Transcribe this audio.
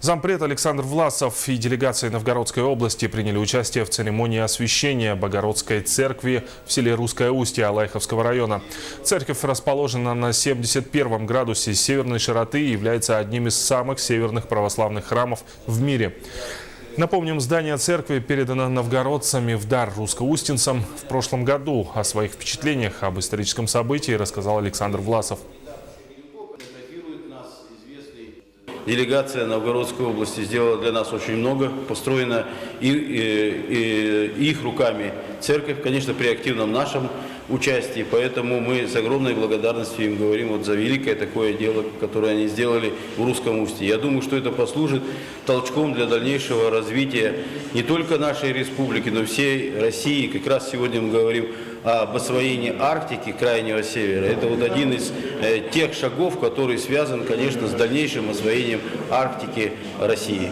Зампред Александр Власов и делегация Новгородской области приняли участие в церемонии освящения Богородской церкви в селе Русское Устье Алайховского района. Церковь расположена на 71 градусе северной широты и является одним из самых северных православных храмов в мире. Напомним, здание церкви передано новгородцами в дар русско-устинцам в прошлом году. О своих впечатлениях об историческом событии рассказал Александр Власов. Делегация Новгородской области сделала для нас очень много. Построена их руками церковь, конечно, при активном нашем участии. Поэтому мы с огромной благодарностью им говорим за великое такое дело, которое они сделали в Русском Устье. Я думаю, что это послужит толчком для дальнейшего развития не только нашей республики, но и всей России. Как раз сегодня мы говорим об освоении Арктики, Крайнего Севера. Это вот один из тех шагов, который связан, конечно, с дальнейшим освоением Арктики России.